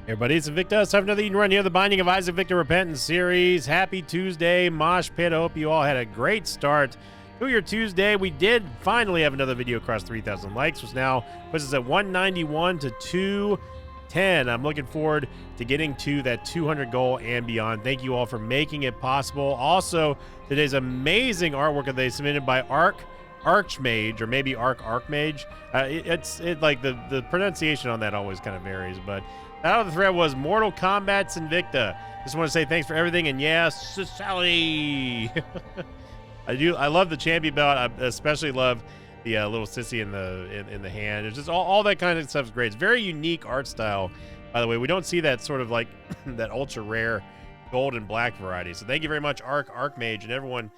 Everybody, it's Victor. It's time for another Eden Run here, the Binding of Isaac Victor Repentance series. Happy Tuesday, Mosh Pit. I hope you all had a great start to your Tuesday. We did finally have another video across 3,000 likes, which now puts us at 191 to 210. I'm looking forward to getting to that 200 goal and beyond. Thank you all for making it possible. Also, today's amazing artwork that they submitted by Archmage, or maybe Archmage. Like the pronunciation on that always kind of varies, but out of the thread was Mortal Kombat's Invicta. Just want to say thanks for everything, and yes, Sally. I love the champion belt. I especially love the little sissy in the hand. It's just all that kind of stuff is great. It's very unique art style, by the way. We don't see that sort of like that ultra rare gold and black variety. So thank you very much, Archmage, and everyone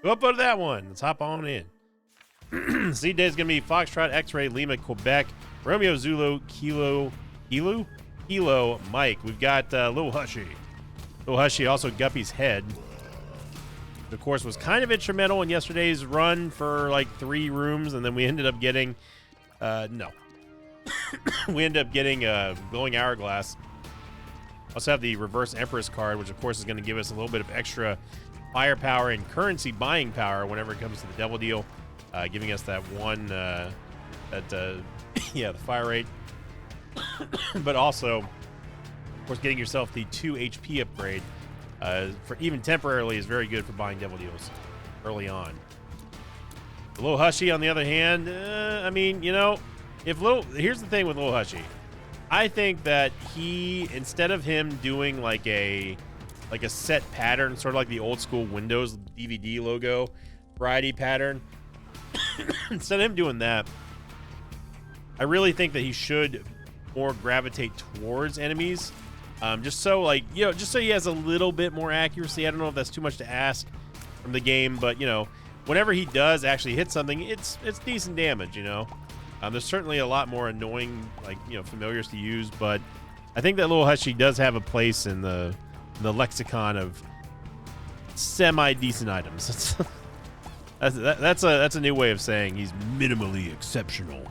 who upvoted that one. Let's hop on in. Seed day is going to be Foxtrot, X-Ray, Lima, Quebec, Romeo, Zulu, Kilo, Mike. We've got Lil Hushy. Lil Hushy, also Guppy's Head. Of course, was kind of instrumental in yesterday's run for like 3 rooms, and then we ended up getting, no. We ended up getting Glowing Hourglass. Also have the Reverse Empress card, which of course is going to give us a little bit of extra firepower and currency buying power whenever it comes to the Devil Deal, giving us that one, yeah, the fire rate. But also, of course, getting yourself the 2 HP upgrade for even temporarily is very good for buying Devil Deals early on. The Lil Hushy, on the other hand, I mean, you know, here's the thing with Lil Hushy. I think that he, instead of him doing like a set pattern, sort of like the old school Windows DVD logo variety pattern, instead of him doing that, I really think that he should more gravitate towards enemies, just so, like, you know, just so he has a little bit more accuracy. I don't know if that's too much to ask from the game, but you know, whenever he does actually hit something, it's decent damage. You know, there's certainly a lot more annoying, like, you know, familiars to use, but I think that Lil Hushy does have a place in the lexicon of semi decent items. that's a new way of saying he's minimally exceptional.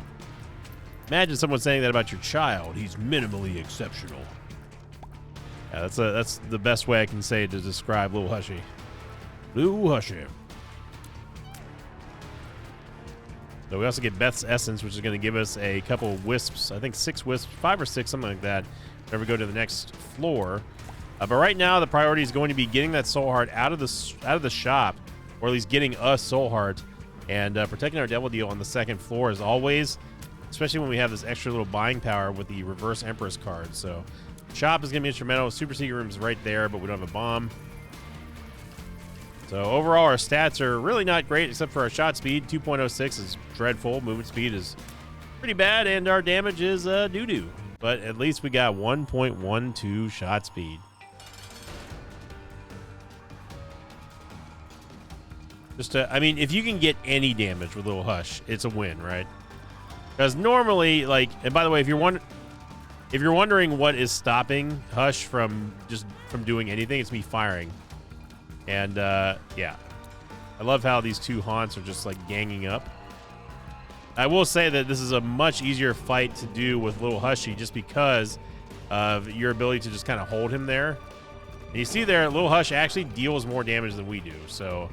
Imagine someone saying that about your child. He's minimally exceptional. Yeah, that's the best way I can say to describe Lil Hushy. Lil Hushy. So we also get Beth's Essence, which is going to give us a couple of wisps. I think 6 wisps, 5 or 6, something like that, whenever we go to the next floor. But right now, the priority is going to be getting that Soul Heart out of the shop, or at least getting a Soul Heart, and protecting our Devil Deal on the second floor as always. Especially when we have this extra little buying power with the Reverse Empress card. So, shop is going to be instrumental. Super Secret Room is right there, but we don't have a bomb. So, overall, our stats are really not great, except for our shot speed. 2.06 is dreadful. Movement speed is pretty bad, and our damage is doo-doo. But at least we got 1.12 shot speed. I mean, if you can get any damage with Lil Hush, it's a win, right? Because normally, like, and by the way, if you're wondering what is stopping Hush from doing anything, it's me firing. And yeah, I love how these 2 haunts are just like ganging up. I will say that this is a much easier fight to do with Lil Hushy, just because of your ability to just kind of hold him there. And you see there, Lil Hush actually deals more damage than we do. So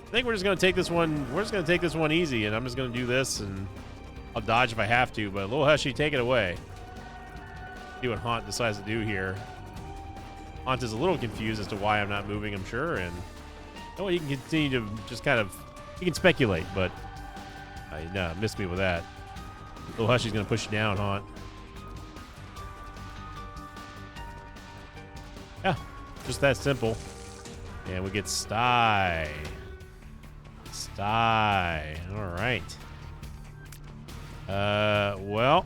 I think we're just gonna take this one. We're just gonna take this one easy, and I'm just gonna do this and I'll dodge if I have to, but Lil Hushy, take it away. See what Haunt decides to do here. Haunt is a little confused as to why I'm not moving, I'm sure, and oh, he can continue to just kind of, he can speculate, but no, missed me with that. Lil Hushy's gonna push you down, Haunt. Yeah, just that simple. And we get Sty. All right. Well,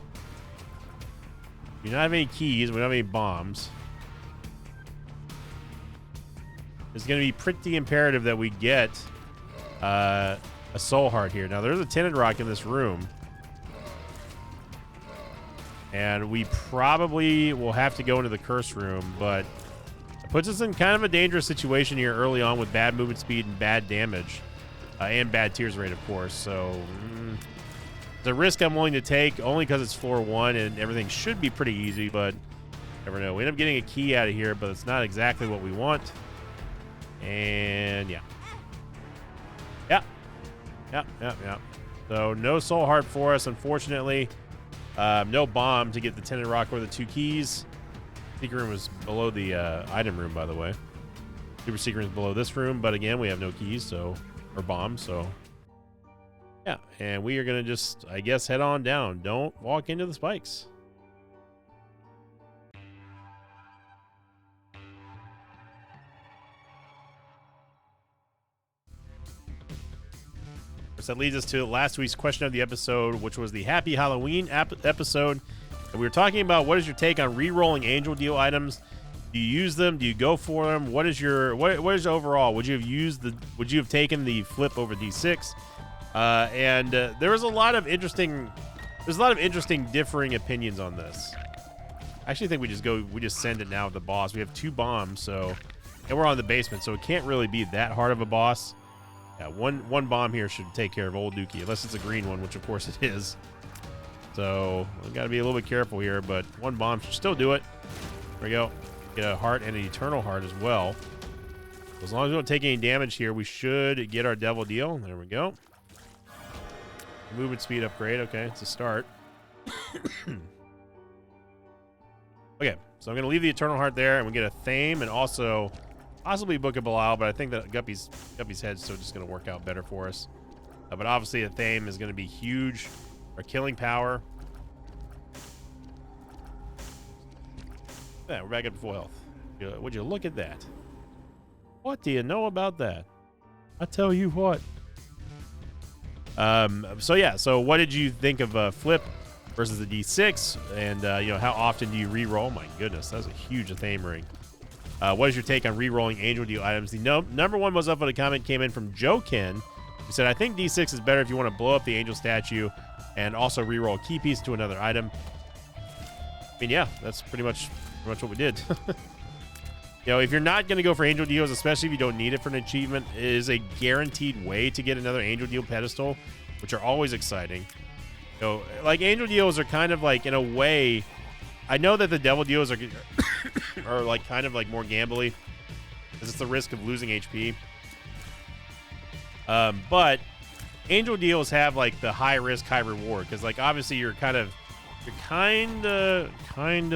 we don't have any keys. We don't have any bombs. It's going to be pretty imperative that we get a Soul Heart here. Now, there's a Tinted Rock in this room. And we probably will have to go into the Curse Room, but it puts us in kind of a dangerous situation here early on with bad movement speed and bad damage. And bad tears rate, of course. So, the risk I'm willing to take, only because it's floor 1 and everything should be pretty easy, but Never know. We end up getting a key out of here, but it's not exactly what we want. And yeah. Yeah. So no soul heart for us, unfortunately. No bomb to get the tinted rock or the 2 keys. Secret room was below the item room, by the way. Super secret room is below this room, but again, we have no keys, or bombs, so yeah. And we are gonna just, I guess, head on down. Don't walk into the spikes. So that leads us to last week's question of the episode, which was the Happy Halloween episode. And we were talking about, what is your take on re-rolling Angel Deal items? Do you use them? Do you go for them? What is your overall? Would you have taken the flip over D6? There was a lot of interesting differing opinions on this. I actually think we just send it now with the boss. We have 2 bombs, and we're on the basement, so it can't really be that hard of a boss. Yeah, one bomb here should take care of old Dookie, unless it's a green one, which of course it is. So we got to be a little bit careful here, but 1 bomb should still do it. There we go. Get a heart and an eternal heart as well. As long as we don't take any damage here, we should get our devil deal. There we go. Movement speed upgrade. Okay, it's a start. Okay, so I'm going to leave the eternal heart there, and we get a Thame, and also possibly Book of Belial, but I think that Guppy's head's still just going to work out better for us. But obviously a Thame is going to be huge. Our killing power. Yeah, we're back up to full health. Would you look at that? What do you know about that? I tell you what. So what did you think of Flip versus the D6? And how often do you re-roll? My goodness, that's a huge Thame ring. What is your take on re-rolling Angel Deal items? The number one most upvoted comment came in from Joe Ken, who said, I think D6 is better if you want to blow up the angel statue and also re-roll a key piece to another item. I mean, yeah, that's pretty much what we did. If you're not going to go for Angel Deals, especially if you don't need it for an achievement, it is a guaranteed way to get another Angel Deal pedestal, which are always exciting. Like Angel Deals are kind of like, in a way, I know that the Devil Deals are like kind of like more gambly, because it's the risk of losing HP. But Angel Deals have like the high risk, high reward, because like obviously you're kind of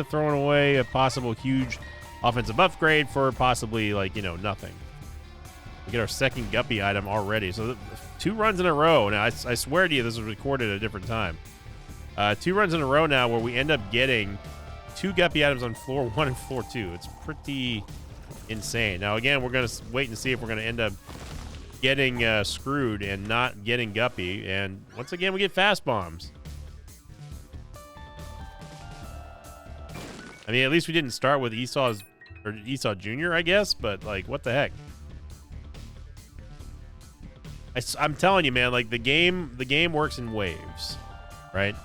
throwing away a possible huge offensive upgrade for possibly like nothing. We get our second Guppy item already, so 2 runs in a row. Now I swear to you, this was recorded at a different time. 2 runs in a row now where we end up getting 2 Guppy items on floor 1 and floor 2. It's pretty insane. Now again, we're gonna wait and see if we're gonna end up getting screwed and not getting Guppy, and once again we get fast bombs. I mean, at least we didn't start with Esau Jr., I guess, but like, what the heck? I'm telling you, man, like the game works in waves, right?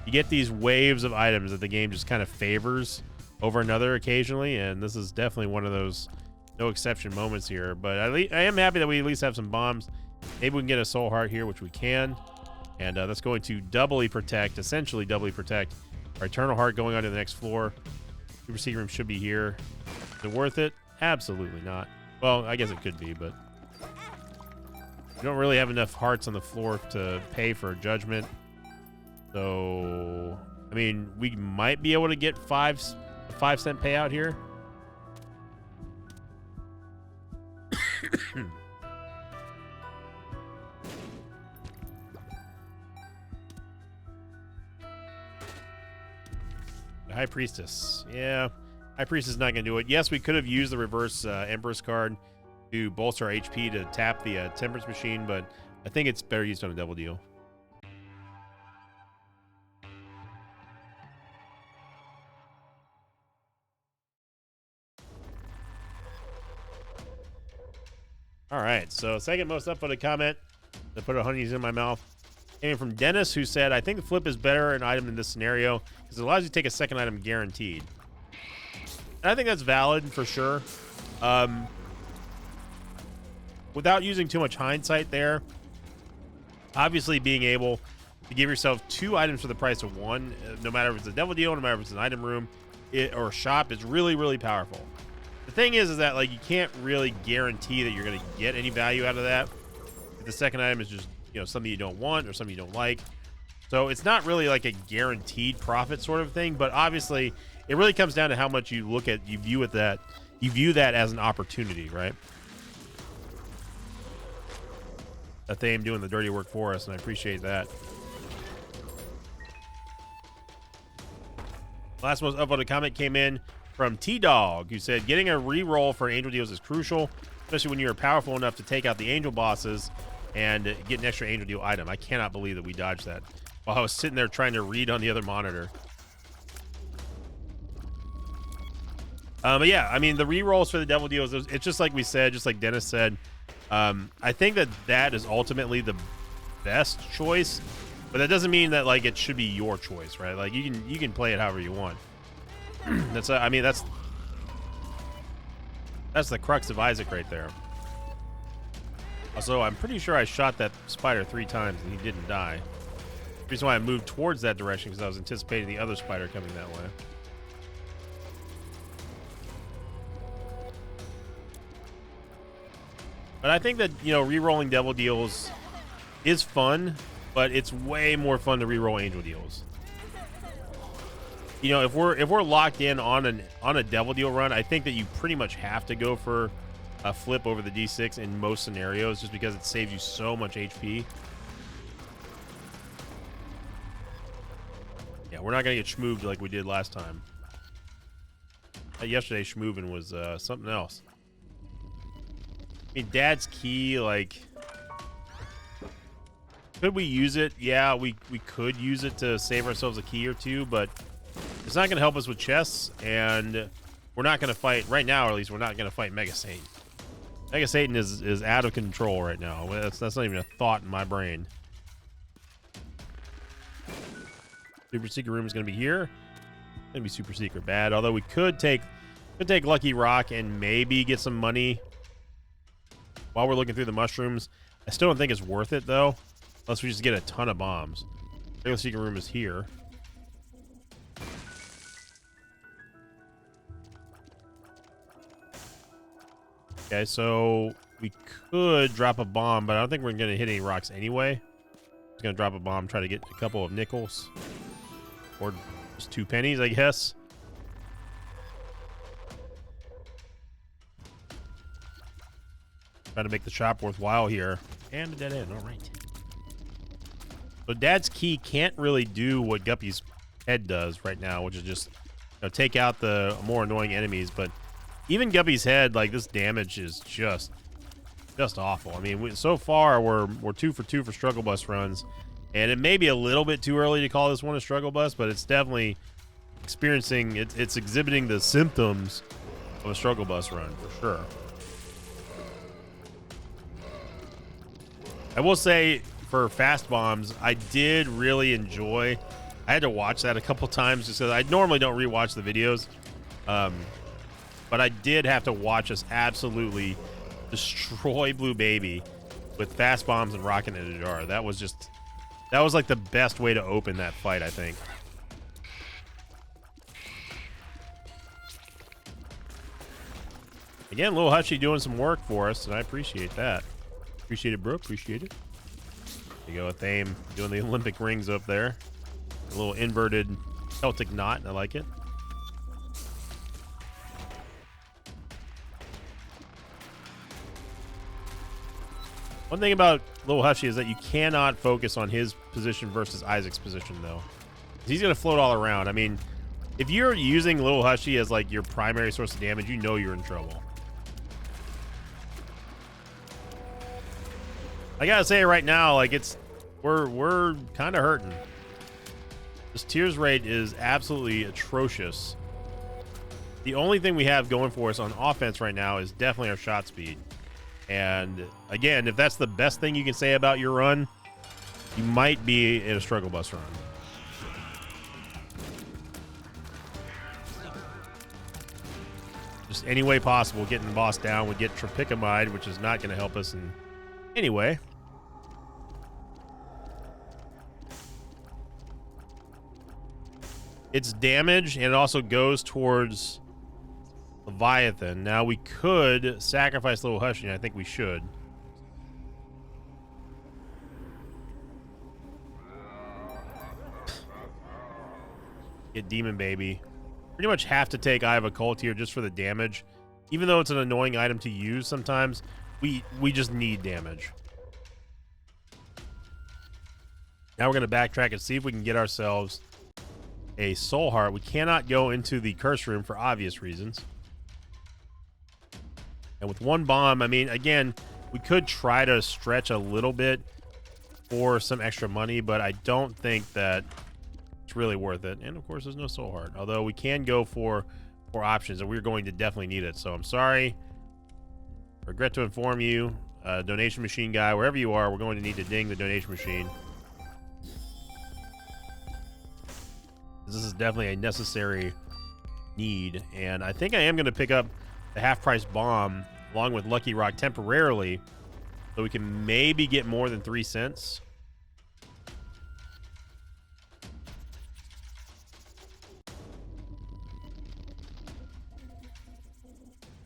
You get these waves of items that the game just kind of favors over another occasionally, and this is definitely one of those no exception moments here. But I am happy that we at least have some bombs. Maybe we can get a soul heart here, which we can, and that's going to essentially doubly protect our eternal heart going on to the next floor. Super secret room should be here. Is it worth it? Absolutely not. Well, I guess it could be, but we don't really have enough hearts on the floor to pay for a judgment. So, I mean, we might be able to get a 5-cent payout here. High Priestess. Yeah, High Priestess is not going to do it. Yes, we could have used the reverse Empress card to bolster our HP to tap the Temperance Machine, but I think it's better used on a Devil Deal. All right, so second most upvoted comment to put a honeys in my mouth came from Dennis, who said, I think the flip is better an item in this scenario because it allows you to take a second item guaranteed. And I think that's valid for sure. Without using too much hindsight there, obviously being able to give yourself 2 items for the price of 1, no matter if it's a Devil Deal, no matter if it's an item room, or shop is really, really powerful. The thing is that like you can't really guarantee that you're going to get any value out of that. If the second item is just, you know, something you don't want or something you don't like. So it's not really like a guaranteed profit sort of thing, but obviously it really comes down to how much you view that as an opportunity, right? Athame doing the dirty work for us, and I appreciate that. Last most upvoted comment came in from T-Dog, who said, getting a re-roll for angel deals is crucial, especially when you're powerful enough to take out the angel bosses and get an extra angel deal item. I cannot believe that we dodged that while I was sitting there trying to read on the other monitor. But yeah, I mean, the re-rolls for the devil deals, it's just like we said, just like Dennis said. I think that is ultimately the best choice, but that doesn't mean that like it should be your choice, right? Like you can play it however you want. That's the crux of Isaac right there. Also, I'm pretty sure I shot that spider 3 times and he didn't die. The reason why I moved towards that direction because I was anticipating the other spider coming that way. But I think that, you know, re-rolling devil deals is fun, but it's way more fun to re-roll angel deals. You know, if we're locked in on a devil deal run, I think that you pretty much have to go for a flip over the D6 in most scenarios, just because it saves you so much HP. Yeah, we're not gonna get schmooved like we did last time. Yesterday, schmooving was something else. I mean, Dad's key, like, could we use it? Yeah, we could use it to save ourselves a key or two, but it's not going to help us with chests, and we're not going to fight, right now at least, we're not going to fight Mega Satan. Mega Satan is out of control right now. That's not even a thought in my brain. Super secret room is going to be here. Going to be super secret bad, although we could take Lucky Rock and maybe get some money while we're looking through the mushrooms. I still don't think it's worth it, though, unless we just get a ton of bombs. Regular secret room is here. Okay, so we could drop a bomb, but I don't think we're going to hit any rocks anyway. Just going to drop a bomb, try to get a couple of nickels. Or just 2 pennies, I guess. Trying to make the shop worthwhile here. And a dead end, all right. So Dad's key can't really do what Guppy's head does right now, which is just, you know, take out the more annoying enemies. But even Guppy's head, like, this damage is just awful. I mean, so far we're 2 for 2 for struggle bus runs, and it may be a little bit too early to call this one a struggle bus, but it's definitely experiencing, it's exhibiting the symptoms of a struggle bus run for sure. I will say, for fast bombs, I did really enjoy. I had to watch that a couple times just because I normally don't rewatch the videos, but I did have to watch us absolutely destroy Blue Baby with fast bombs and rocket in a jar. That was like the best way to open that fight, I think. Again, Lil Hushy doing some work for us, and I appreciate that. Appreciate it, bro. Appreciate it. There you go, Athame doing the Olympic rings up there. A little inverted Celtic knot. I like it. One thing about Lil Hushy is that you cannot focus on his position versus Isaac's position, though. He's going to float all around. I mean, if you're using Lil Hushy as like your primary source of damage, you know you're in trouble. I gotta say right now, like we're kind of hurting. This tears rate is absolutely atrocious. The only thing we have going for us on offense right now is definitely our shot speed. And again, if that's the best thing you can say about your run, you might be in a struggle bus run. Just any way possible, getting the boss down would get Tropicamide, which is not going to help us in any way. It's damage, and it also goes towards Leviathan. Now, we could sacrifice Little Hushy, and I think we should. Get Demon Baby. Pretty much have to take Eye of Occult here just for the damage. Even though it's an annoying item to use sometimes, we just need damage. Now we're going to backtrack and see if we can get ourselves a Soul Heart. We cannot go into the Curse Room for obvious reasons. And with one bomb, I mean, again, we could try to stretch a little bit for some extra money, but I don't think that it's really worth it. And of course, there's no Soul Heart. Although we can go for options, and we're going to definitely need it. So I'm sorry. Regret to inform you, donation machine guy, wherever you are, we're going to need to ding the donation machine. This is definitely a necessary need, and I think I am going to pick up the half-price bomb along with Lucky Rock temporarily, so we can maybe get more than 3 cents.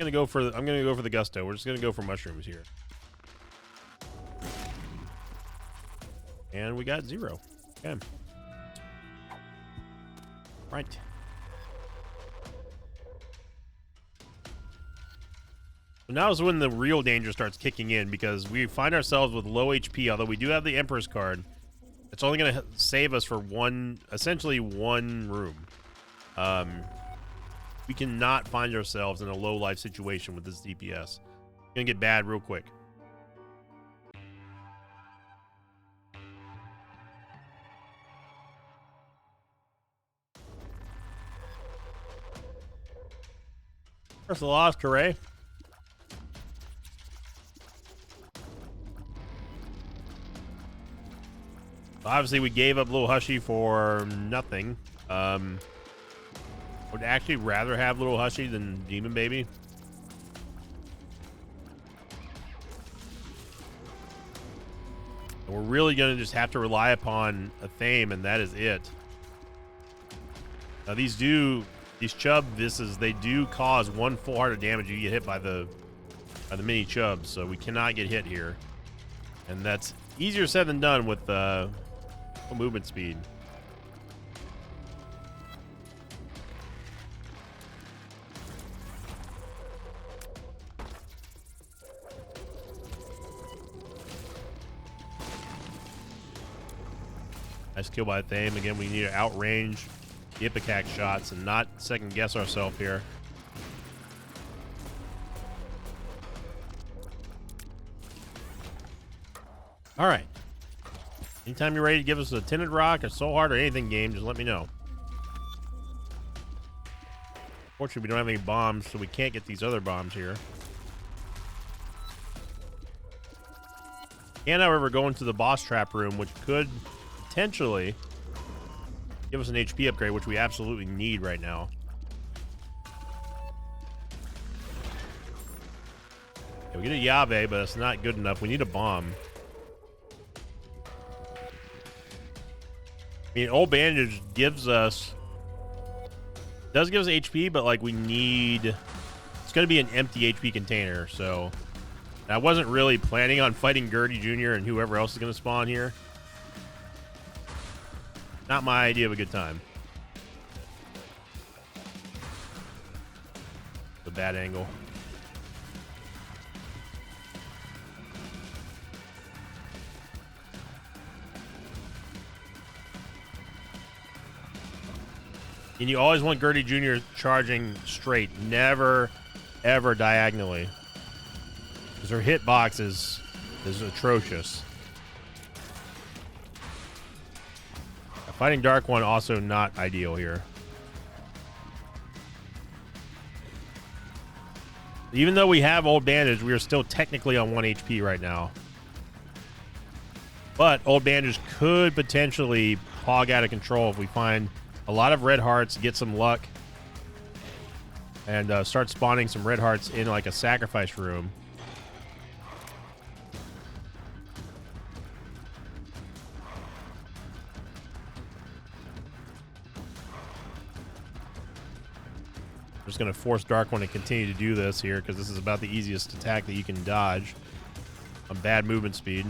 I'm gonna go for the gusto. We're just gonna go for mushrooms here, and we got 0. Okay. Right. So now is when the real danger starts kicking in, because we find ourselves with low HP, although we do have the Emperor's card. It's only going to save us for essentially one room. We cannot find ourselves in a low life situation with this DPS. It's going to get bad real quick. First the lost, Corray. Obviously, we gave up Little Hushy for nothing. Would actually rather have Little Hushy than Demon Baby. And we're really going to just have to rely upon a Thame, and that is it. Now, these Chub Visas, they do cause 1 full heart of damage. You get hit by the mini Chubs, so we cannot get hit here. And that's easier said than done with movement speed. Nice kill by Thame. Again, we need to outrange the Ipecac shots and not second guess ourselves here. All right. Anytime you're ready to give us a Tinted Rock, a Soul Heart, or anything game, just let me know. Fortunately, we don't have any bombs, so we can't get these other bombs here. Can, however, go into the boss trap room, which could potentially give us an HP upgrade, which we absolutely need right now. Yeah, we get a Yave, but it's not good enough. We need a bomb. I mean, Old Bandage does give us HP, but like we need, it's going to be an empty HP container. So I wasn't really planning on fighting Gurdy Jr. and whoever else is going to spawn here. Not my idea of a good time. The bad angle. And you always want Gurdy Jr. charging straight, never, ever diagonally. Because her hitbox is atrocious. Fighting Dark One also not ideal here. Even though we have Old Bandage, we are still technically on 1 HP right now. But Old Bandage could potentially hog out of control if we find a lot of red hearts, get some luck, and start spawning some red hearts in like a sacrifice room. I'm just going to force Dark One to continue to do this here because this is about the easiest attack that you can dodge on bad movement speed.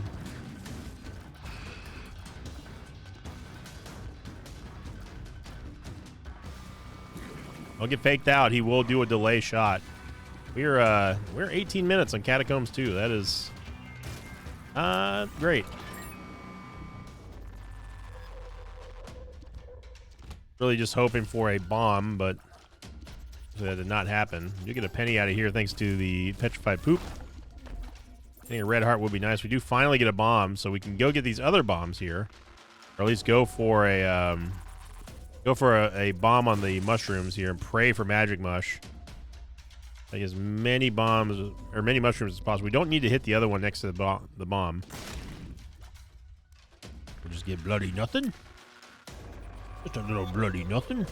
Don't get faked out. He will do a delay shot. We're 18 minutes on Catacombs 2. That is great. Really just hoping for a bomb, but that did not happen. You get a penny out of here thanks to the petrified poop. I think a red heart would be nice. We do finally get a bomb, so we can go get these other bombs here, or at least go for a bomb on the mushrooms here and pray for magic mush. Like as many bombs or many mushrooms as possible. We don't need to hit the other one next to the bomb. We'll just get bloody nothing. Just a little bloody nothing.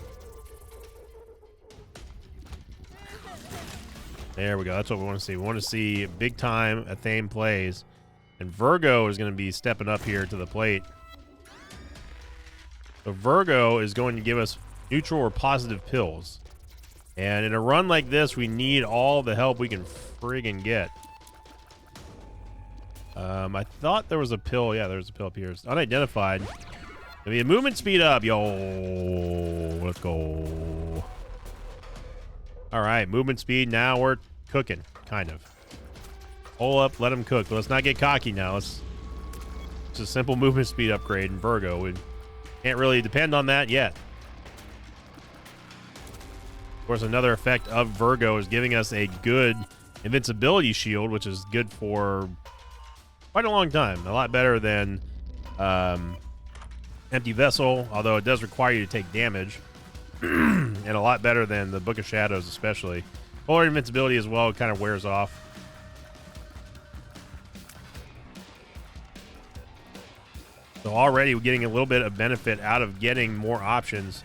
There we go. That's what we want to see. We want to see big time Athame plays. And Virgo is going to be stepping up here to the plate. So Virgo is going to give us neutral or positive pills. And in a run like this, we need all the help we can friggin' get. I thought there was a pill. Yeah, there's a pill up here. It's unidentified. Maybe a movement speed up. Yo, let's go. All right, movement speed. Now we're cooking, kind of. Pull up, let him cook. Let's not get cocky now. It's a simple movement speed upgrade in Virgo. We can't really depend on that yet. Of course, another effect of Virgo is giving us a good invincibility shield, which is good for quite a long time. A lot better than Empty Vessel, although it does require you to take damage. And a lot better than the Book of Shadows, especially. Polar invincibility as well kind of wears off. So already we're getting a little bit of benefit out of getting more options,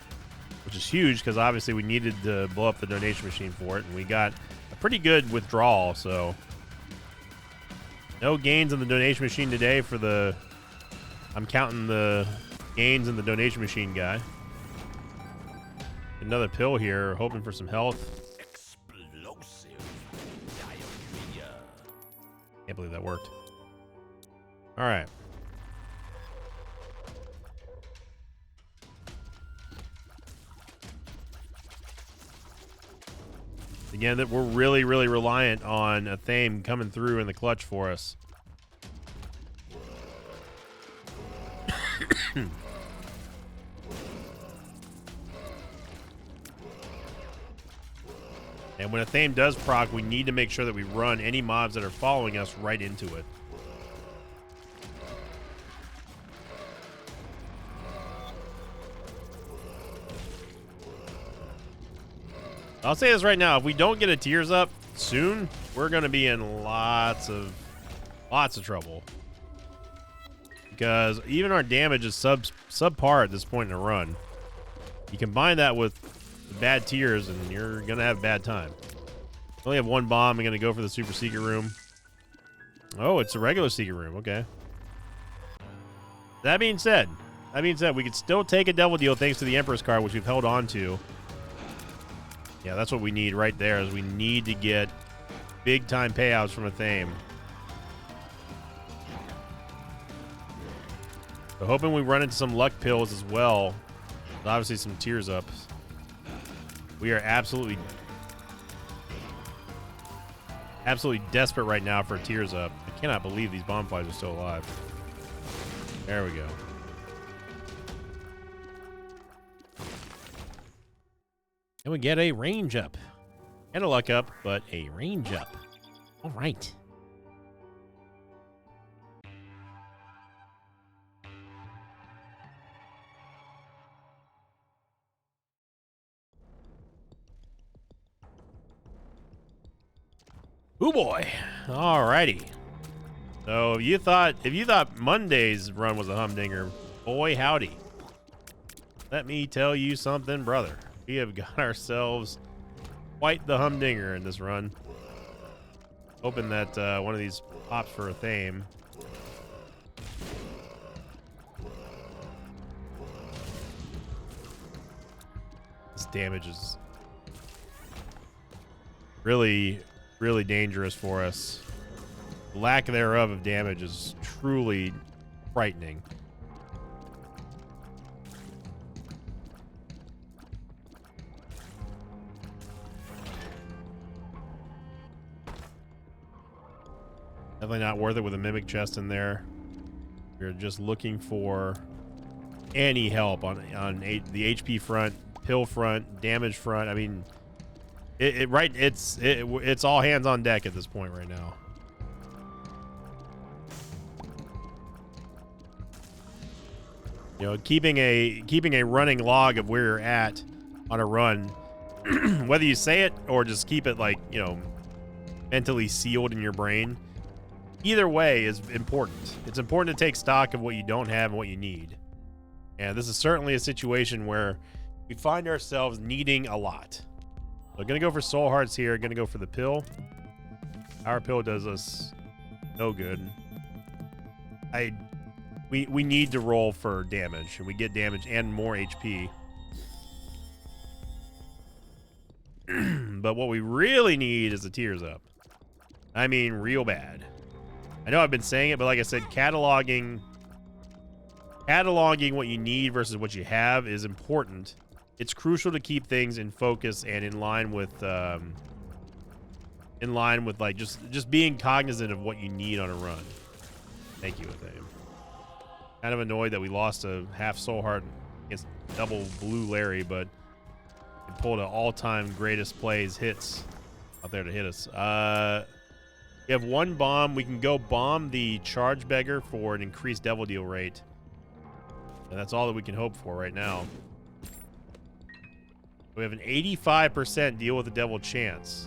which is huge because obviously we needed to blow up the donation machine for it, and we got a pretty good withdrawal. So no gains in the donation machine today for the... I'm counting the gains in the donation machine guy. Another pill here, hoping for some health. Explosive diarrhea. Can't believe that worked. All right. Again, that we're really, really reliant on Athame coming through in the clutch for us. And when Athame does proc, we need to make sure that we run any mobs that are following us right into it. I'll say this right now, if we don't get a Tears Up soon, we're going to be in lots of trouble. Because even our damage is subpar at this point in the run. You combine that with bad tiers and you're going to have a bad time. We only have one bomb. I'm going to go for the super secret room. Oh, it's a regular secret room. Okay. That being said, we could still take a Devil Deal thanks to the Empress card, which we've held on to. Yeah, that's what we need right there, is we need to get big-time payouts from Athame. So hoping we run into some luck pills as well. Obviously some Tears Ups. We are absolutely desperate right now for a Tears Up. I cannot believe these bonfires are still alive. There we go. And we get a range up. And a luck up, but a range up. All right. Ooh boy. All righty. So if you thought Monday's run was a humdinger, boy howdy. Let me tell you something, brother. We have got ourselves quite the humdinger in this run. Hoping that one of these pops for Athame. This damage is really, really dangerous for us. The lack thereof of damage is truly frightening. Definitely not worth it with a Mimic Chest in there. We're just looking for any help on the HP front, pill front, damage front. I mean, it's all hands on deck at this point right now. You know, keeping a running log of where you're at on a run, whether you say it or just keep it like, you know, mentally sealed in your brain. Either way is important. It's important to take stock of what you don't have and what you need. And this is certainly a situation where we find ourselves needing a lot. So I'm going to go for soul hearts here. Going to go for the pill. Our pill does us no good. We need to roll for damage, and we get damage and more HP. But what we really need is the Tears Up. I mean, real bad. I know I've been saying it, but like I said, cataloging what you need versus what you have is important. It's crucial to keep things in focus and in line with like just being cognizant of what you need on a run. Thank you, Athame. Kind of annoyed that we lost a half soul heart against double blue Larry, but it pulled an all-time greatest plays hits out there to hit us. We have one bomb. We can go bomb the Charge Beggar for an increased devil deal rate. And that's all that we can hope for right now. We have an 85% deal with the devil chance.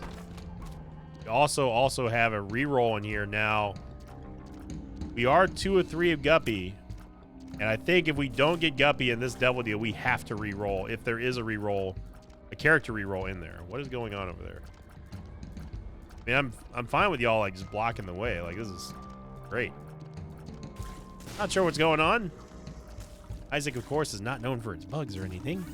We also have a reroll in here now. We are 2 of 3 of Guppy. And I think if we don't get Guppy in this devil deal, we have to reroll. If there is a reroll, a character reroll in there. What is going on over there? I mean, I'm fine with y'all like just blocking the way. Like, this is great. Not sure what's going on. Isaac, of course, is not known for its bugs or anything.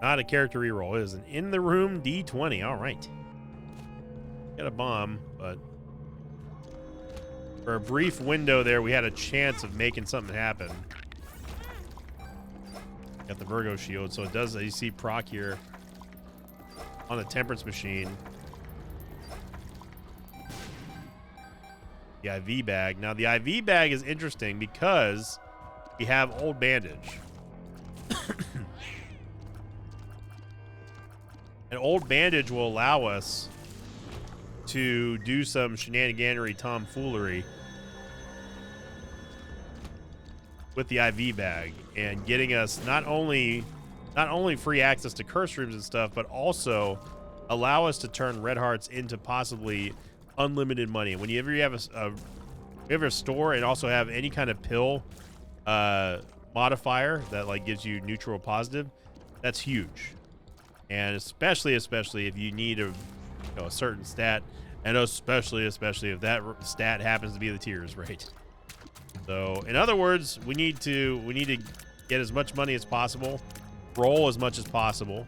Not a character reroll. It is an in the room D20. All right. Got a bomb, but for a brief window there, we had a chance of making something happen. Got the Virgo shield, so it does, you see proc here on the Temperance Machine. The IV bag. Now, the IV bag is interesting because we have Old Bandage. And Old Bandage will allow us to do some shenaniganery tomfoolery with the IV bag and getting us not only free access to curse rooms and stuff, but also allow us to turn red hearts into possibly unlimited money. Whenever you have a store and also have any kind of pill modifier that like gives you neutral or positive, that's huge. And especially if you need a certain stat, and especially if that stat happens to be the tears rate. So, in other words, we need to get as much money as possible, roll as much as possible,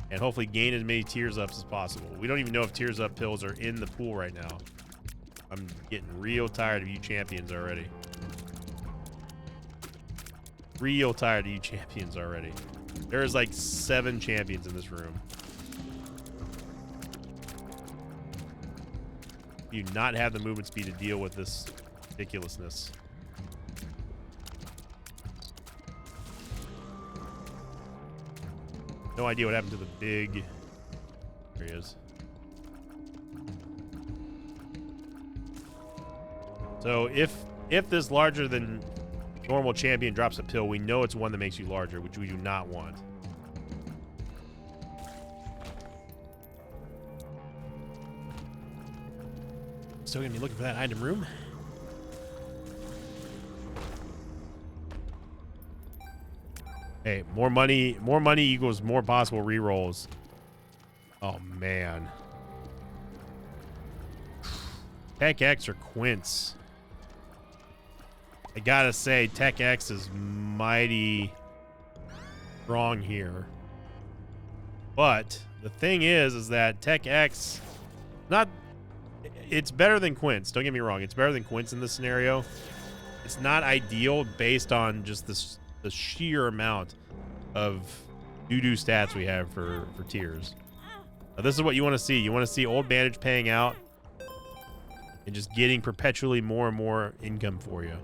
and hopefully gain as many tears ups as possible. We don't even know if tears up pills are in the pool right now. I'm getting real tired of you champions already. Real tired of you champions already. There's like 7 champions in this room. You do not have the movement speed to deal with this ridiculousness. No idea what happened to the big... There he is. So if this larger than normal champion drops a pill, we know it's one that makes you larger, which we do not want. Still gonna be looking for that item room. Hey, more money equals more possible rerolls. Oh man. Tech X or Quince. I gotta say, Tech X is mighty strong here. But the thing is that Tech X, it's better than Quince. Don't get me wrong. It's better than Quince in this scenario. It's not ideal based on just the sheer amount of doo-doo stats we have for tiers. Now, this is what you want to see. You want to see Old Bandage paying out and just getting perpetually more and more income for you.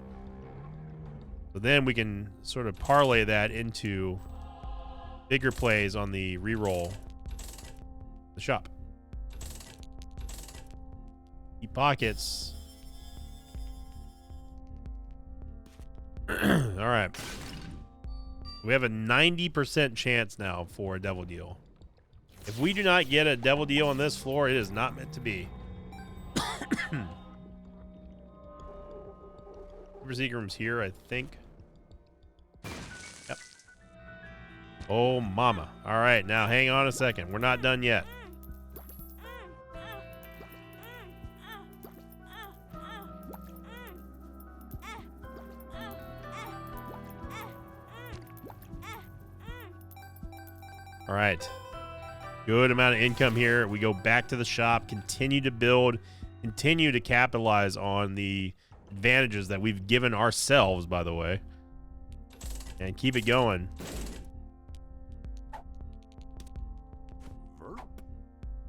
So then we can sort of parlay that into bigger plays on the reroll the shop. Deep pockets. All right. We have a 90% chance now for a devil deal. If we do not get a devil deal on this floor, it is not meant to be. Super Secret Room's here, I think. Yep. Oh, mama. All right, now hang on a second. We're not done yet. All right. Good amount of income here. We go back to the shop, continue to build, continue to capitalize on the advantages that we've given ourselves, by the way, and keep it going.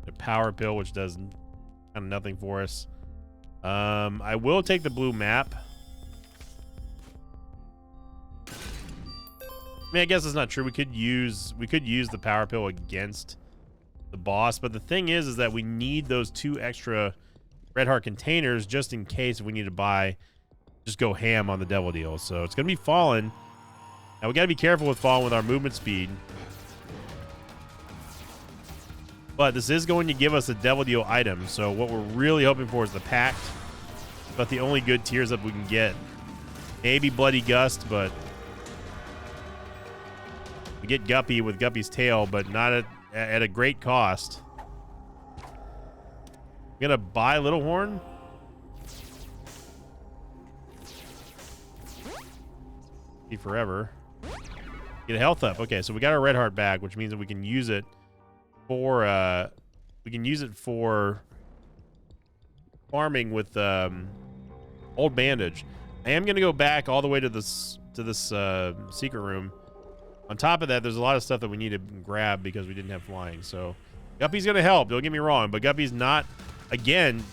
The power pill, which does kind of nothing for us. I will take the blue map. I mean, I guess it's not true. We could use the power pill against the boss, but the thing is that we need those 2 extra Red Heart containers just in case if we need to just go ham on the devil deal. So it's gonna be Fallen. Now we gotta be careful with Fallen with our movement speed, but this is going to give us a devil deal item. So what we're really hoping for is the Pact, but the only good tiers up we can get. Maybe Bloody Gust, but we get Guppy with Guppy's tail, but not at a great cost. I'm gonna buy Little Horn. Be forever. Get a health up. Okay, so we got our Red Heart back, which means that we can use it for farming with Old Bandage. I am gonna go back all the way to this secret room. On top of that, there's a lot of stuff that we need to grab because we didn't have flying. So Guppy's going to help. Don't get me wrong. But Guppy's not, again,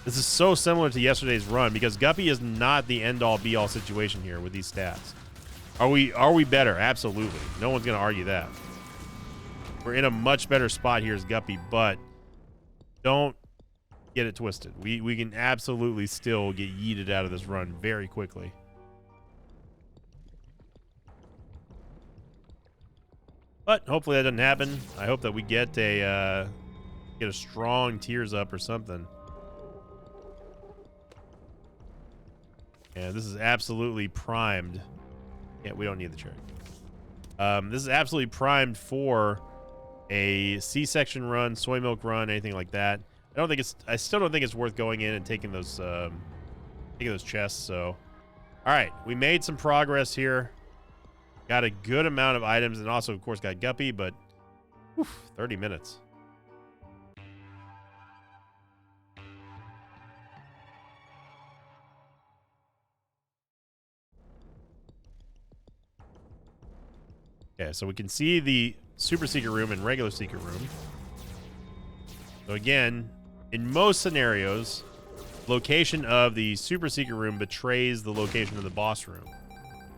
this is so similar to yesterday's run because Guppy is not the end-all, be-all situation here with these stats. Are we better? Absolutely. No one's going to argue that. We're in a much better spot here as Guppy, but don't get it twisted. We can absolutely still get yeeted out of this run very quickly. But hopefully that doesn't happen. I hope that we get a strong tears up or something. Yeah, this is absolutely primed. Yeah, we don't need the cherry. This is absolutely primed for a C-section run, soy milk run, anything like that. I still don't think it's worth going in and taking those chests. So, all right, we made some progress here. Got a good amount of items, and also, of course, got Guppy, but 30 minutes. Okay, so we can see the Super Secret Room and regular Secret Room. So again, in most scenarios, location of the Super Secret Room betrays the location of the boss room.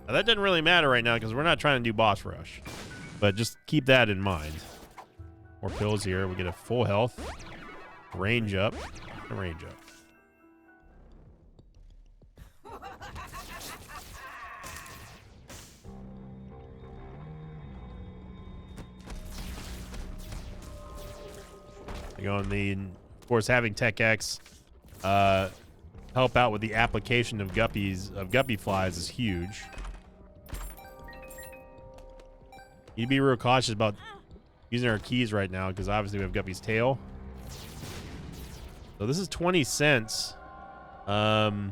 Now, that doesn't really matter right now because we're not trying to do boss rush. But just keep that in mind. More pills here. We get a full health. Range up. Range up. Of course, having Tech X help out with the application of Guppy flies is huge. You need to be real cautious about using our keys right now because obviously we have Guppy's tail. So this is 20 cents. The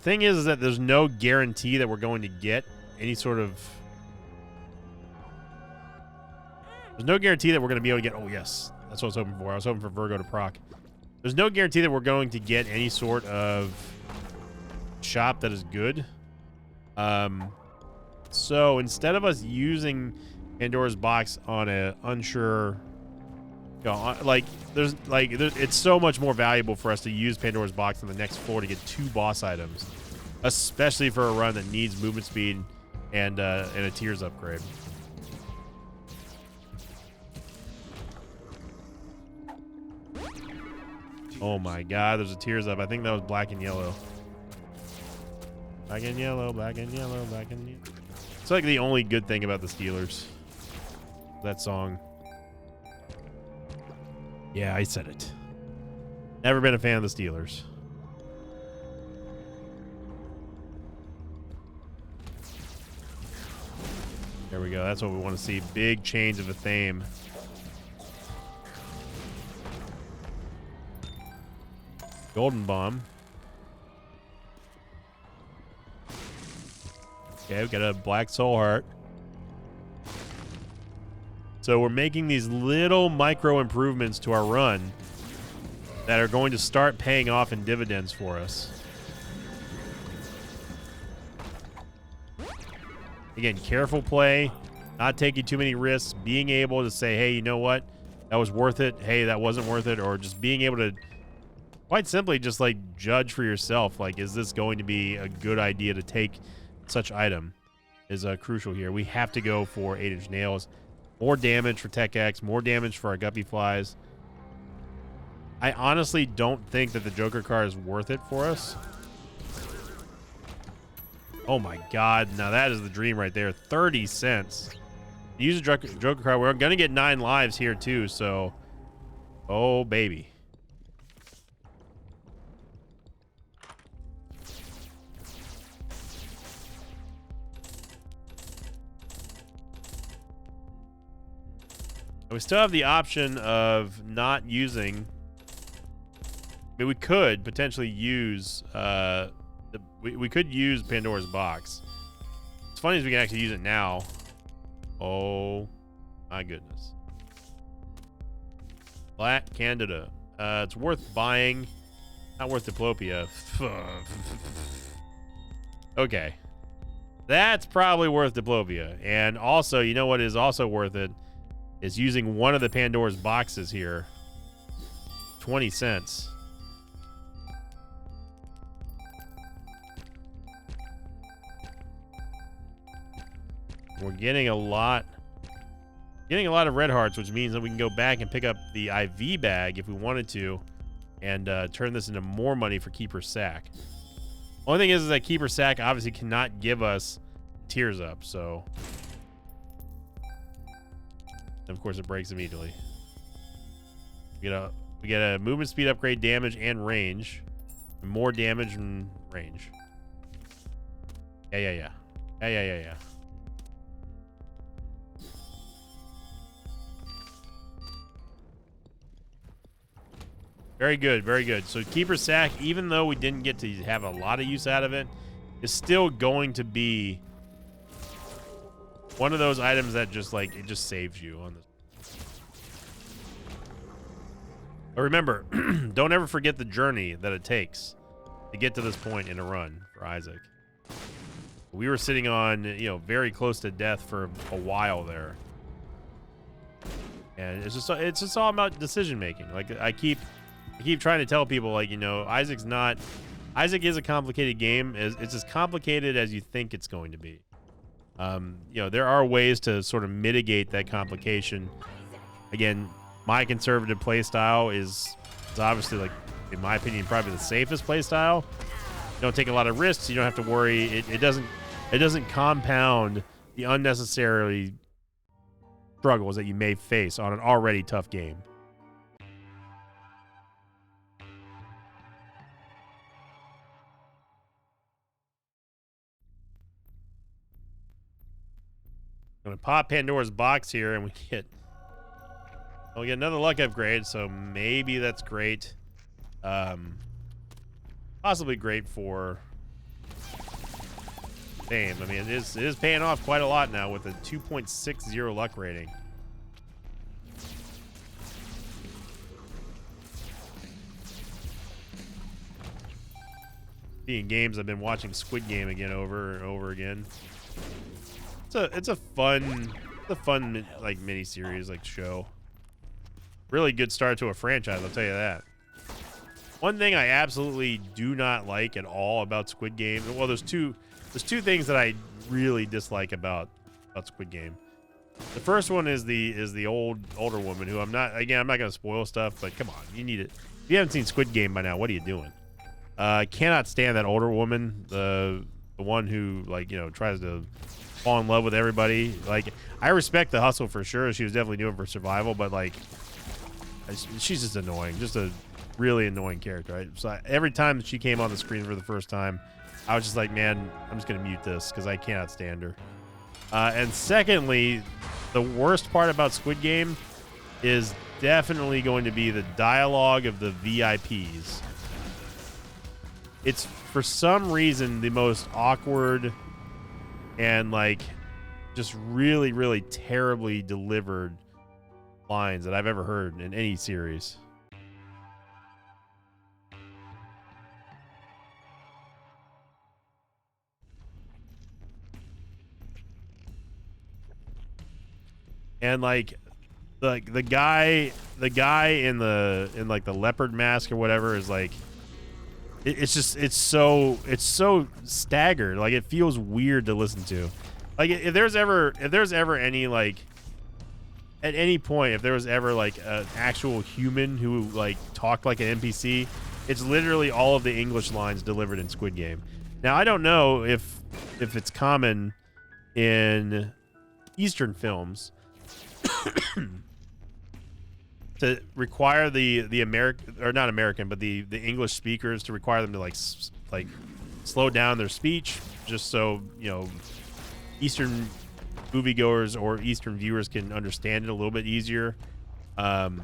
The thing is that there's no guarantee that we're going to get any sort of... There's no guarantee that we're going to be able to get... Oh, yes. That's what I was hoping for. I was hoping for Virgo to proc. There's no guarantee that we're going to get any sort of shop that is good. So instead of us using Pandora's Box on a unsure... You know, it's so much more valuable for us to use Pandora's Box on the next floor to get 2 boss items, especially for a run that needs movement speed and a tiers upgrade. Oh my God, there's a tiers up. I think that was black and yellow. Black and yellow, black and yellow, black and yellow. It's like the only good thing about the Steelers. That song. Yeah, I said it. Never been a fan of the Steelers. There we go. That's what we want to see. Big change of the theme. Golden Bomb. Okay, we've got a Black Soul Heart. So we're making these little micro improvements to our run that are going to start paying off in dividends for us. Again, careful play, not taking too many risks, being able to say, hey, you know what? That was worth it. Hey, that wasn't worth it. Or just being able to quite simply just like judge for yourself. Like, is this going to be a good idea to take such item is crucial here. We have to go for 8-inch nails. More damage for Tech X, more damage for our Guppy Flies. I honestly don't think that the Joker card is worth it for us. Oh my God, now that is the dream right there. 30 cents. Use a Joker card. We're going to get 9 lives here too, so... Oh, baby. We still have the option of not using... I mean, we could potentially use... we could use Pandora's Box. It's funny as we can actually use it now. Oh, my goodness. Black Candida. It's worth buying. Not worth Diplopia. Okay. That's probably worth Diplopia. And also, you know what is also worth it? Is using one of the Pandora's boxes here. 20 cents. We're getting a lot of red hearts, which means that we can go back and pick up the IV bag if we wanted to and turn this into more money for Keeper Sack. Only thing is that Keeper Sack obviously cannot give us tiers up, so... And of course, it breaks immediately. We get a movement speed upgrade, damage, and range. More damage and range. Yeah. Very good, very good. So Keeper Sack, even though we didn't get to have a lot of use out of it, is still going to be one of those items that just like it just saves you on this. But remember, don't ever forget the journey that it takes to get to this point in a run for Isaac. We were sitting on, very close to death for a while there. And it's just all about decision making. Like I keep trying to tell people, like, Isaac is a complicated game. It's as complicated as you think it's going to be. There are ways to sort of mitigate that complication. Again, my conservative play style is obviously, like, in my opinion, probably the safest play style. You don't take a lot of risks. You don't have to worry. It doesn't compound the unnecessary struggles that you may face on an already tough game. I'm gonna pop Pandora's box here, and we get another luck upgrade. So maybe that's great. Possibly great for Damn, I mean, it is paying off quite a lot now with a 2.60 luck rating. In games, I've been watching Squid Game again over and over again. It's a fun like mini series, like show. Really good start to a franchise, I'll tell you that. One thing I absolutely do not like at all about Squid Game. Well, there's two things that I really dislike about Squid Game. The first one is the older woman who I'm not gonna spoil stuff, but come on, you need it. If you haven't seen Squid Game by now, what are you doing? I cannot stand that older woman, the one who, like, you know, tries to fall in love with everybody. Like, I respect the hustle for sure. She was definitely doing it for survival, but like, she's just annoying, just a really annoying character. Right? So every time that she came on the screen for the first time, I was just like, man, I'm just gonna mute this because I cannot stand her. And secondly, the worst part about Squid Game is definitely going to be the dialogue of the VIPs. It's, for some reason, the most awkward and, like, just really, really terribly delivered lines that I've ever heard in any series. And, like, the guy in like the leopard mask or whatever is like, it's so staggered. Like, it feels weird to listen to. Like, if there's ever any, like, at any point, if there was ever like an actual human who like talked like an NPC, it's literally all of the English lines delivered in Squid Game. Now, I don't know if it's common in Eastern films to require the American, or not American, but the English speakers, to require them to like slow down their speech, just so, you know, Eastern moviegoers or Eastern viewers can understand it a little bit easier. You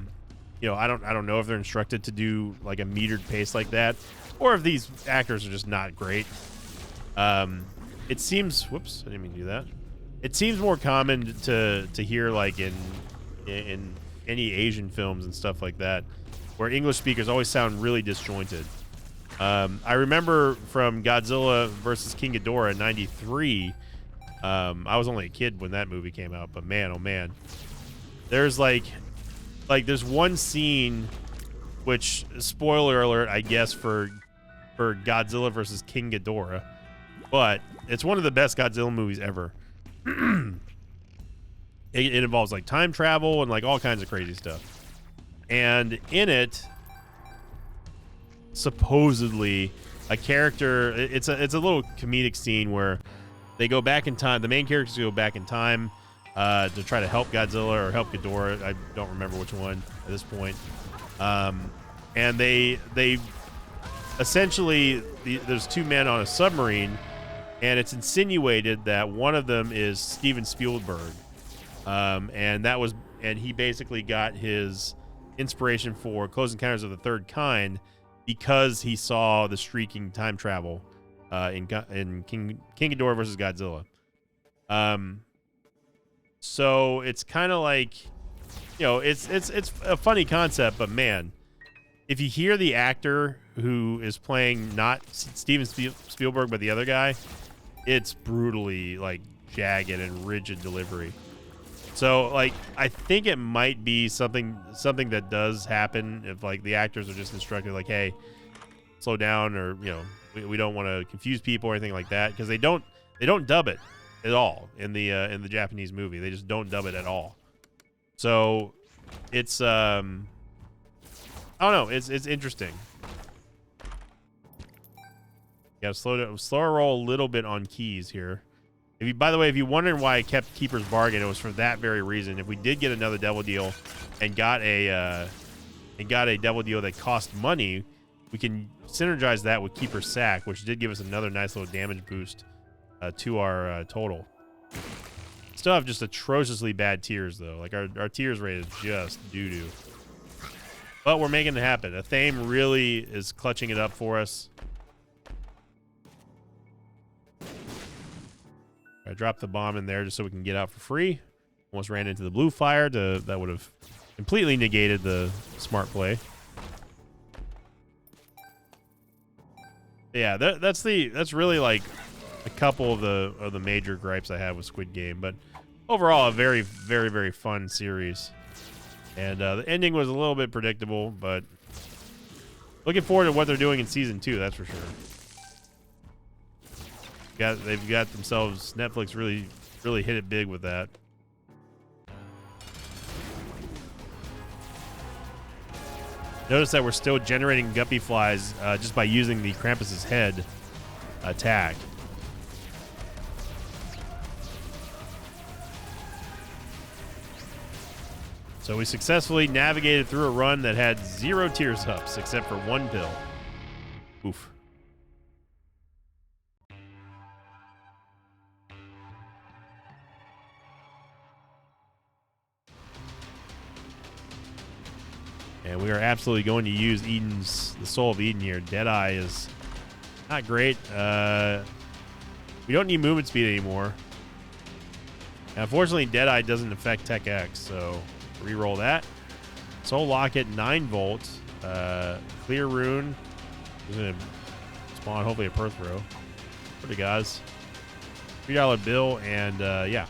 know, I don't know if they're instructed to do like a metered pace like that, or if these actors are just not great. It seems, whoops, I didn't mean to do that. It seems more common to hear like in any Asian films and stuff like that, where English speakers always sound really disjointed. I remember from Godzilla versus King Ghidorah in '93. I was only a kid when that movie came out, but man, oh man, there's like there's one scene, which, spoiler alert, I guess, for Godzilla versus King Ghidorah, but it's one of the best Godzilla movies ever. It involves like time travel and like all kinds of crazy stuff. And in it, supposedly, a character, it's a little comedic scene where they go back in time. The main characters go back in time to try to help Godzilla or help Ghidorah. I don't remember which one at this point. And they essentially, there's two men on a submarine, and it's insinuated that one of them is Steven Spielberg. And he basically got his inspiration for Close Encounters of the Third Kind because he saw the streaking time travel in King Ghidorah versus Godzilla. So it's kind of like, you know, it's a funny concept, but man, if you hear the actor who is playing not Steven Spielberg but the other guy, it's brutally like jagged and rigid delivery. So like, I think it might be something that does happen if like the actors are just instructed like, hey, slow down, or, you know, we don't want to confuse people or anything like that, because they don't dub it at all in the Japanese movie. They just don't dub it at all. So it's I don't know, it's interesting. Got to slower roll a little bit on keys here. If you, by the way, if you're wondering why I kept Keeper's Bargain, it was for that very reason. If we did get another devil deal and got a devil deal that cost money, we can synergize that with Keeper's Sack, which did give us another nice little damage boost to our total. Still have just atrociously bad tiers, though. Like, our tiers rate is just doo-doo. But we're making it happen. Athame really is clutching it up for us. I dropped the bomb in there just so we can get out for free. Almost ran into the blue fire. That would have completely negated the smart play. Yeah, that's really like a couple of the major gripes I have with Squid Game, but overall a very, very, very fun series. And the ending was a little bit predictable, but looking forward to what they're doing in season 2. That's for sure. They've got themselves, Netflix really hit it big with that. Notice that we're still generating guppy flies just by using the Krampus's head attack. So we successfully navigated through a run that had 0 tears ups except for 1 pill. Oof. And we are absolutely going to use the Soul of Eden here. Deadeye is not great. We don't need movement speed anymore. And unfortunately, Deadeye doesn't affect Tech X, so reroll that. Soul Locket, 9 volts. Clear Rune. He's going to spawn hopefully a Perth Row. Pretty guys. $3 bill, and yeah.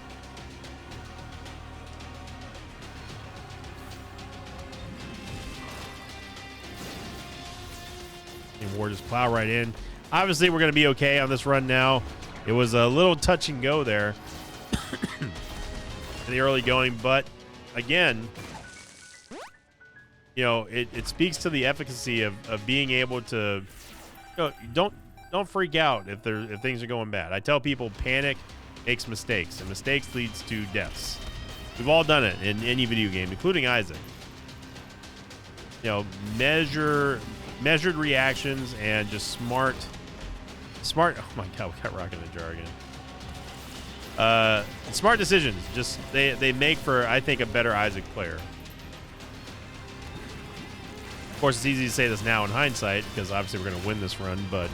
And we'll just plow right in. Obviously, we're going to be okay on this run now. It was a little touch and go there in the early going, but again, you know, it speaks to the efficacy of being able to, you know, don't freak out if things are going bad. I tell people panic makes mistakes, and mistakes leads to deaths. We've all done it in any video game, including Isaac. You know, measured reactions and just smart. Oh my God, we got Rockin' the Jar again. Smart decisions. Just they make for, I think, a better Isaac player. Of course, it's easy to say this now in hindsight because obviously we're going to win this run, but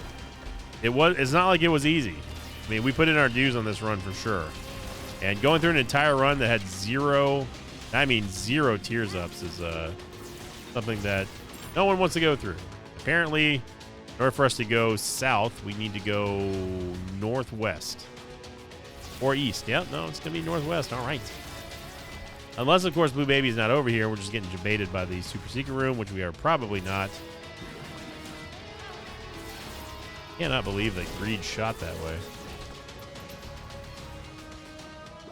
it's not like it was easy. I mean, we put in our dues on this run for sure. And going through an entire run that had 0 tears ups is something that no one wants to go through. Apparently, in order for us to go south, we need to go northwest. Or east. Yep, no, it's going to be northwest. All right. Unless, of course, Blue Baby's not over here. We're just getting debated by the super secret room, which we are probably not. Cannot believe that Greed shot that way.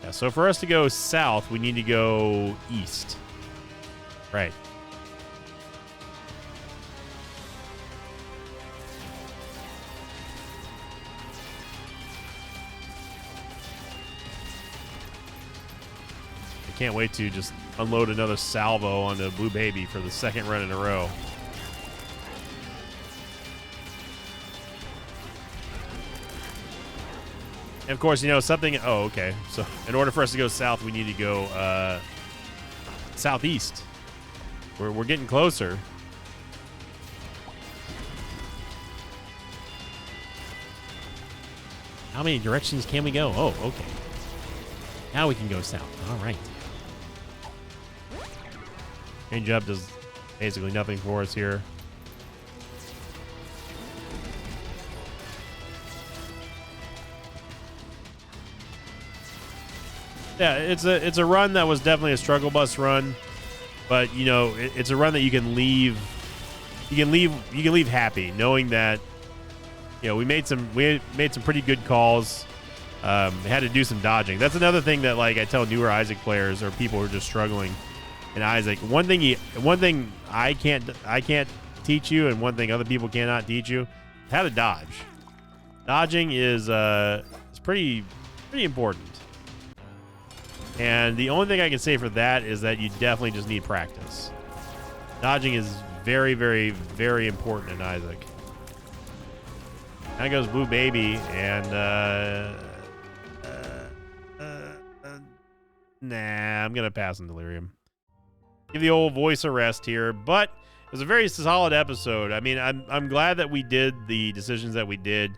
Yeah, so for us to go south, we need to go east. Right. Can't wait to just unload another salvo onto Blue Baby for the second run in a row. And of course, you know, something... Oh, okay. So in order for us to go south, we need to go southeast. We're getting closer. How many directions can we go? Oh, okay. Now we can go south. All right. Change up does basically nothing for us here. Yeah, it's a run that was definitely a struggle bus run, but you know it's a run that you can leave happy, knowing that you know we made some pretty good calls. Had to do some dodging. That's another thing that like I tell newer Isaac players or people who are just struggling in Isaac. One thing I can't teach you, and one thing other people cannot teach you, how to dodge. Dodging is pretty important. And the only thing I can say for that is that you definitely just need practice. Dodging is very, very, very important in Isaac. Now goes Blue Baby, and nah, I'm gonna pass on Delirium. Give the old voice a rest here, but it was a very solid episode. I mean, I'm glad that we did the decisions that we did.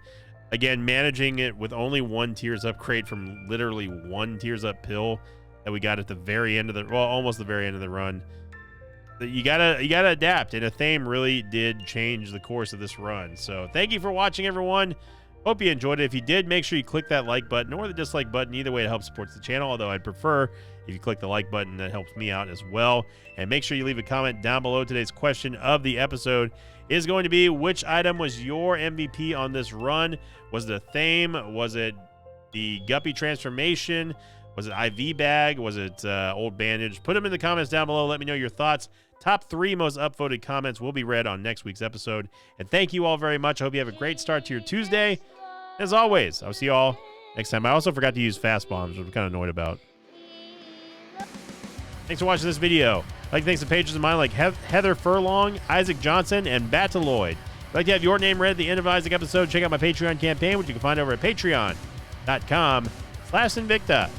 Again, managing it with only one Tears upgrade from literally one Tears Up pill that we got at the very end of the, well, almost the very end of the run. You gotta adapt, and Athame really did change the course of this run. So thank you for watching, everyone. Hope you enjoyed it. If you did, make sure you click that like button or the dislike button. Either way, it helps support the channel, although I'd prefer if you click the like button. That helps me out as well. And make sure you leave a comment down below. Today's question of the episode is going to be, which item was your MVP on this run? Was it Athame? Was it the Guppy transformation? Was it IV bag? Was it old bandage? Put them in the comments down below. Let me know your thoughts. Top 3 most upvoted comments will be read on next week's episode. And thank you all very much. I hope you have a great start to your Tuesday. As always, I'll see you all next time. I also forgot to use fast bombs, which I'm kind of annoyed about. Thanks for watching this video. I'd like to thank some patrons of mine like Heather Furlong, Isaac Johnson, and Bataloid. If you'd like to have your name read at the end of Isaac episode, check out my Patreon campaign, which you can find over at patreon.com/Sinvicta.